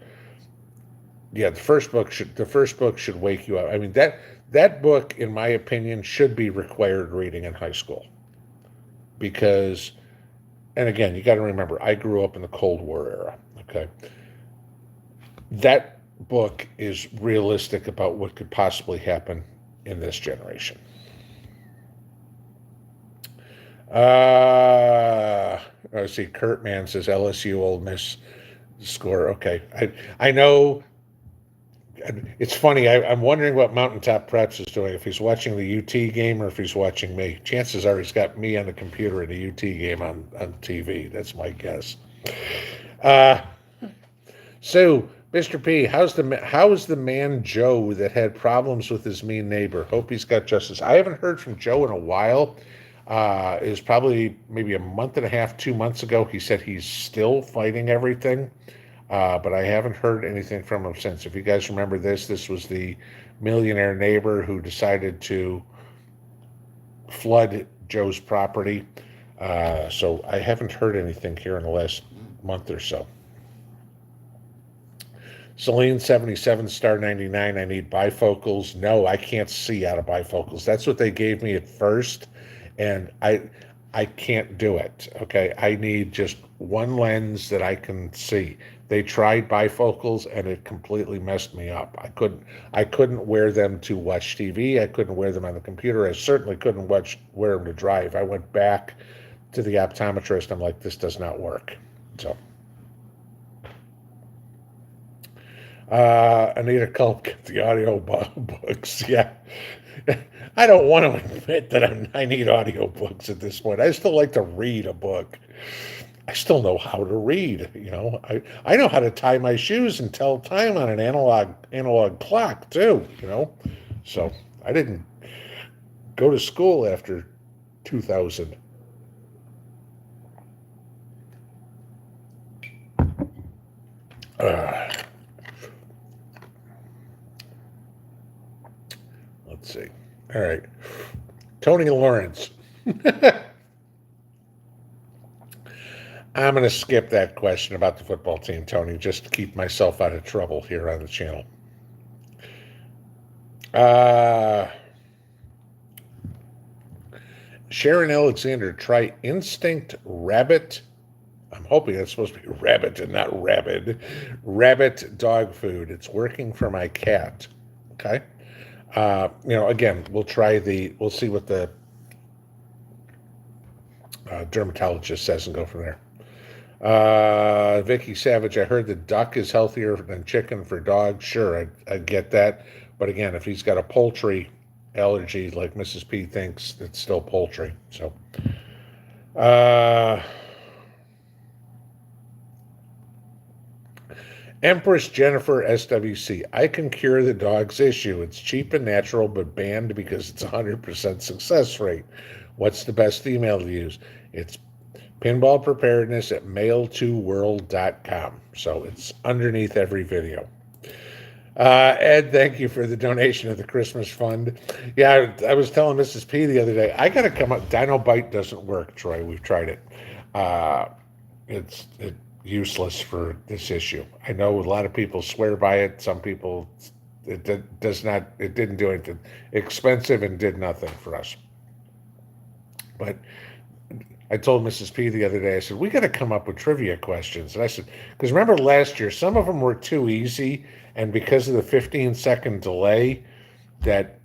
yeah, the first book should wake you up. I mean, that book, in my opinion, should be required reading in high school. Because, and again, you got to remember, I grew up in the Cold War era, okay? That book is realistic about what could possibly happen in this generation. I see Kurt Mann says LSU Ole Miss score. Okay, I know. It's funny. I'm wondering what Mountaintop Preps is doing. If he's watching the UT game or if he's watching me. Chances are he's got me on the computer and a UT game on TV. That's my guess. So, Mr. P, how is the man Joe that had problems with his mean neighbor? Hope he's got justice. I haven't heard from Joe in a while. It was probably maybe a month and a half, 2 months ago. He said he's still fighting everything. But I haven't heard anything from him since. If you guys remember this was the millionaire neighbor who decided to flood Joe's property. So I haven't heard anything here in the last month or so. Celine 77 star 99. I need bifocals. No, I can't see out of bifocals. That's what they gave me at first, and I can't do it. Okay, I need just one lens that I can see. They tried bifocals and it completely messed me up. I couldn't wear them to watch TV. I couldn't wear them on the computer. I certainly couldn't wear them to drive. I went back to the optometrist. I'm like, this does not work. So, Anita Culp, get the audio books. Yeah. I don't want to admit that I need audiobooks at this point. I still like to read a book. I still know how to read, I know how to tie my shoes and tell time on an analog clock too, So I didn't go to school after 2000. Let's see. All right. Tony Lawrence. I'm going to skip that question about the football team, Tony, just to keep myself out of trouble here on the channel. Sharon Alexander, try Instinct Rabbit. I'm hoping it's supposed to be rabbit and not rabid. Rabbit dog food. It's working for my cat. Okay. Again, we'll see what the dermatologist says and go from there. Vicky Savage, I heard the duck is healthier than chicken for dogs. Sure, I get that. But again, if he's got a poultry allergy like Mrs. P thinks, it's still poultry. So, uh, Empress Jennifer SWC, I can cure the dog's issue. It's cheap and natural, but banned because it's 100% success rate. What's the best email to use? It's Pinball Preparedness at mail2world.com. So it's underneath every video. Ed, thank you for the donation of the Christmas fund. Yeah, I was telling Mrs. P the other day, I got to come up. Dino Bite doesn't work, Troy. We've tried it. It's useless for this issue. I know a lot of people swear by it. Some people, does not. It didn't do anything. Expensive and did nothing for us. But I told Mrs. P the other day, I said, we got to come up with trivia questions. And I said, because remember last year, some of them were too easy. And because of the 15-second delay that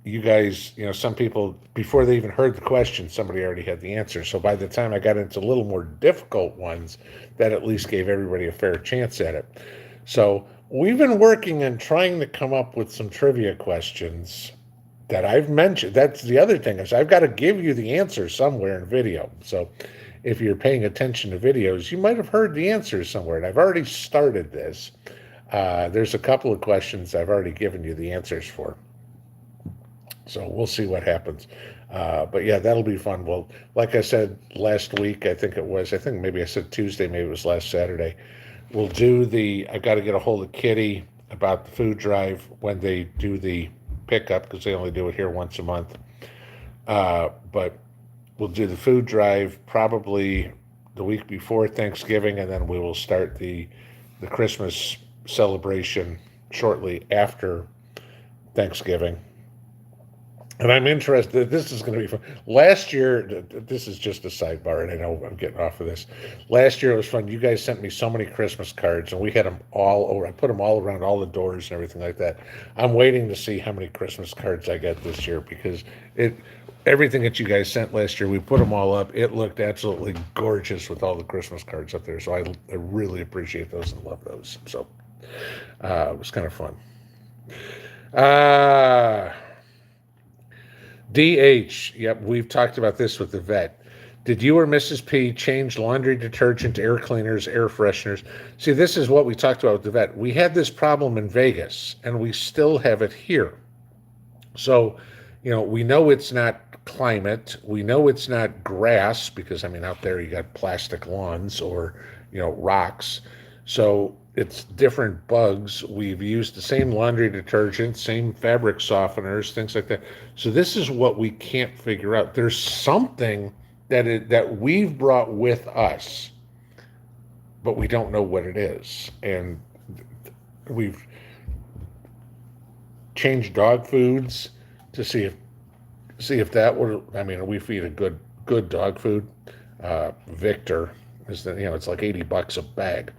you guys, some people, before they even heard the question, somebody already had the answer. So by the time I got into a little more difficult ones, that at least gave everybody a fair chance at it. So we've been working on trying to come up with some trivia questions that I've mentioned. That's the other thing, is I've got to give you the answer somewhere in video. So if you're paying attention to videos, you might have heard the answers somewhere. And I've already started this. There's a couple of questions I've already given you the answers for. So we'll see what happens. But yeah, that'll be fun. Well, like I said last week, I think maybe I said Tuesday, maybe it was last Saturday. We'll do I've got to get a hold of Kitty about the food drive when they do the pickup, because they only do it here once a month. But we'll do the food drive probably the week before Thanksgiving, and then we will start the Christmas celebration shortly after Thanksgiving. And I'm interested, this is going to be fun. Last year, this is just a sidebar, and I know I'm getting off of this. Last year it was fun. You guys sent me so many Christmas cards, and we had them all over. I put them all around all the doors and everything like that. I'm waiting to see how many Christmas cards I get this year, because everything that you guys sent last year, we put them all up. It looked absolutely gorgeous with all the Christmas cards up there. So I really appreciate those and love those. So it was kind of fun. DH, yep, we've talked about this with the vet. Did you or Mrs. P change laundry detergent, air cleaners, air fresheners? See, this is what we talked about with the vet. We had this problem in Vegas, and we still have it here. So, we know it's not climate. We know it's not grass, because, out there you got plastic lawns or, rocks. So it's different bugs. We've used the same laundry detergent, same fabric softeners, things like that. So this is what we can't figure out. There's something that we've brought with us, but we don't know what it is. And we've changed dog foods to see if that would. We feed a good dog food. Victor is it's like $80 a bag.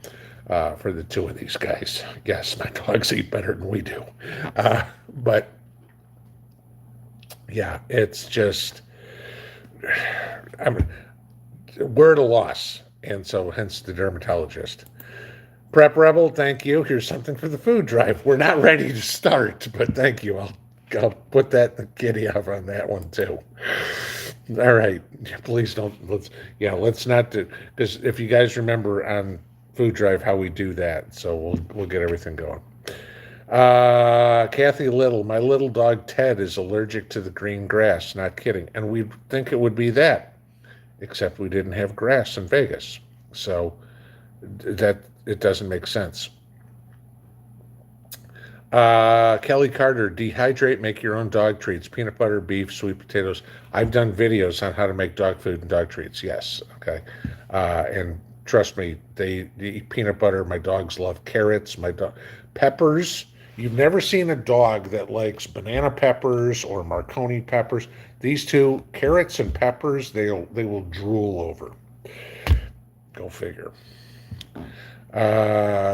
For the two of these guys. Yes, my dogs eat better than we do. But yeah, it's just, we're at a loss. And so hence the dermatologist. Prep Rebel, thank you. Here's something for the food drive. We're not ready to start, but thank you. I'll put that in the kitty off on that one too. All right. Please don't, let's not do, because if you guys remember on food drive how we do that, so we'll get everything going. Kathy Little, my little dog Ted is allergic to the green grass. Not kidding. And we think it would be that, except we didn't have grass in Vegas, so that it doesn't make sense. Kelly Carter, dehydrate, make your own dog treats, peanut butter, beef, sweet potatoes. I've done videos on how to make dog food and dog treats. Yes, okay. And trust me, they eat peanut butter. My dogs love carrots. Peppers. You've never seen a dog that likes banana peppers or Marconi peppers. These two, carrots and peppers, they will drool over. Go figure.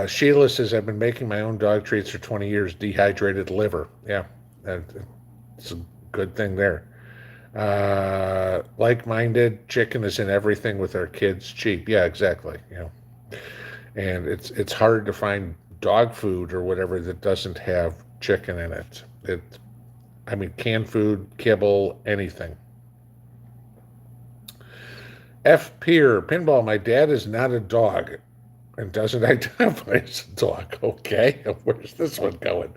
Sheila says, I've been making my own dog treats for 20 years. Dehydrated liver. Yeah, it's a good thing there. Like-minded, chicken is in everything with our kids, cheap. Yeah, exactly. And it's hard to find dog food or whatever that doesn't have chicken in it. I mean, canned food, kibble, anything. F. Peer, Pinball, my dad is not a dog and doesn't identify as a dog. Okay, where's this one going?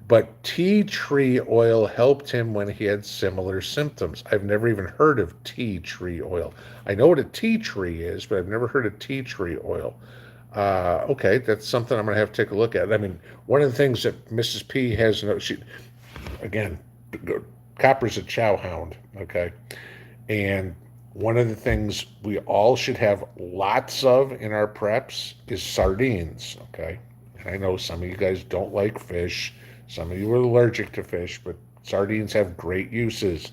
But tea tree oil helped him when he had similar symptoms. I've never even heard of tea tree oil. I know what a tea tree is, but I've never heard of tea tree oil. Okay, that's something I'm going to have to take a look at. I mean, one of the things that Mrs. P has, again, Copper's a chow hound, okay? And one of the things we all should have lots of in our preps is sardines, okay? And I know some of you guys don't like fish. Some of you are allergic to fish, but sardines have great uses.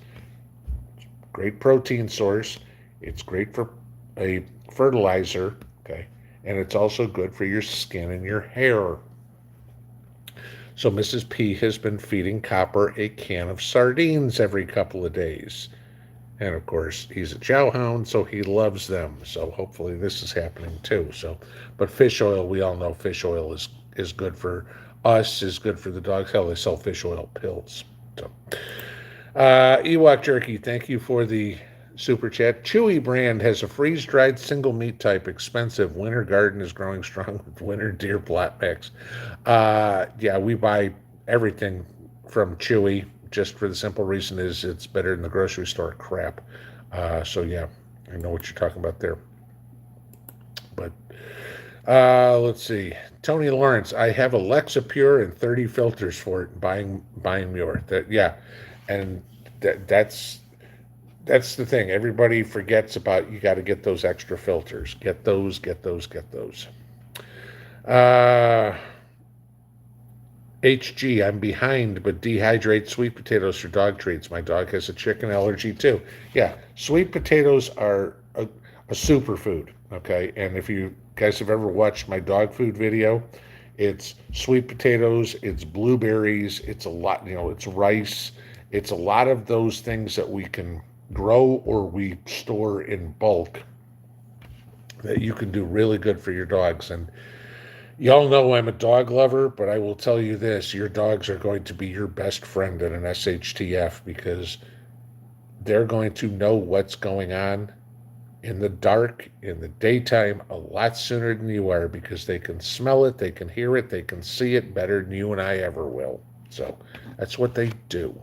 Great protein source. It's great for a fertilizer, okay? And it's also good for your skin and your hair. So Mrs. P has been feeding Copper a can of sardines every couple of days. And of course, he's a chow hound, so he loves them. So hopefully this is happening too. But fish oil, we all know fish oil is good for us, is good for the dogs. Hell, they sell fish oil pills. So, Ewok Jerky, thank you for the super chat. Chewy brand has a freeze-dried single meat type, expensive. Winter Garden is growing strong with winter deer plot mix. Yeah, we buy everything from Chewy just for the simple reason is it's better than the grocery store crap. So yeah, I know what you're talking about there. But let's see. Tony Lawrence, I have Alexa Pure and 30 filters for it. Buying more. Yeah, and that's the thing. Everybody forgets about. You got to get those extra filters. Get those. HG, I'm behind, but dehydrate sweet potatoes for dog treats. My dog has a chicken allergy too. Yeah, sweet potatoes are a superfood, okay? And if you guys have ever watched my dog food video, it's sweet potatoes, it's blueberries, it's a lot, it's rice. It's a lot of those things that we can grow or we store in bulk that you can do really good for your dogs. And y'all know I'm a dog lover, but I will tell you this, your dogs are going to be your best friend at an SHTF because they're going to know what's going on in the dark, in the daytime, a lot sooner than you are because they can smell it, they can hear it, they can see it better than you and I ever will. So that's what they do.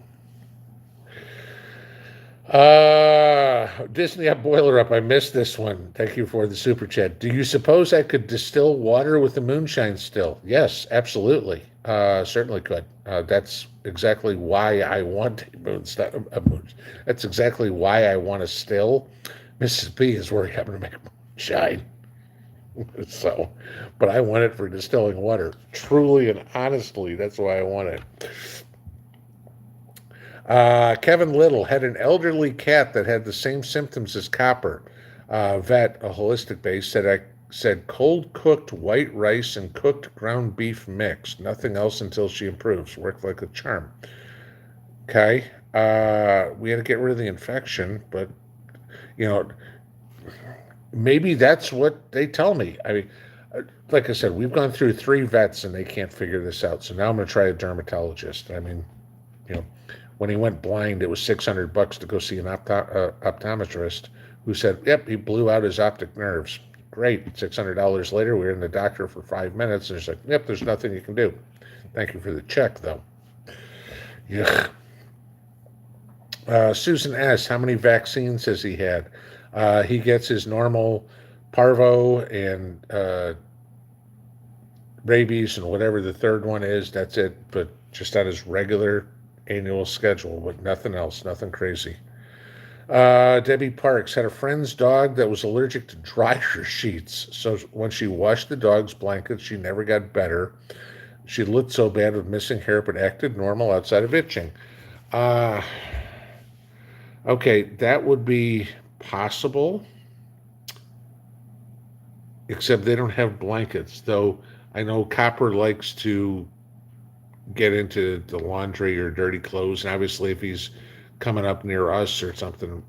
Disney Up Boiler Up. I missed this one. Thank you for the super chat. Do you suppose I could distill water with the moonshine still? Yes, absolutely. Certainly could. That's exactly why I want That's exactly why I want to still. Mrs. B is where I'm going to make moonshine. So, but I want it for distilling water. Truly and honestly, that's why I want it. Kevin Little had an elderly cat that had the same symptoms as Copper. Vet, a holistic base, said cold cooked white rice and cooked ground beef mix. Nothing else until she improves. Worked like a charm. Okay. We had to get rid of the infection, but maybe that's what they tell me. I mean, like I said, we've gone through 3 vets and they can't figure this out. So now I'm going to try a dermatologist. I mean, when he went blind, it was $600 to go see an optometrist who said, yep, he blew out his optic nerves. Great. $600 later, we were in the doctor for 5 minutes, and he's like, yep, there's nothing you can do. Thank you for the check, though. Yeah. Susan S., how many vaccines has he had? He gets his normal parvo and rabies and whatever the third one is. That's it, but just on his regular annual schedule, but nothing else, nothing crazy. Debbie Parks had a friend's dog that was allergic to dryer sheets. So when she washed the dog's blankets, she never got better. She looked so bad with missing hair, but acted normal outside of itching. Okay, that would be possible, except they don't have blankets, though I know Copper likes to get into the laundry or dirty clothes, and obviously if he's coming up near us or something.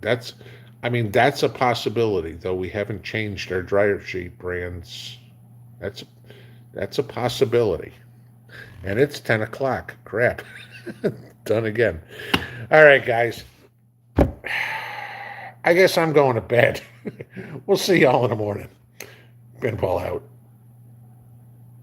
That's, I mean, that's a possibility, though we haven't changed our dryer sheet brands. That's that's a possibility. And it's 10 o'clock. Crap. Done again. All right, guys. I guess I'm going to bed. We'll see y'all in the morning. Pinball out.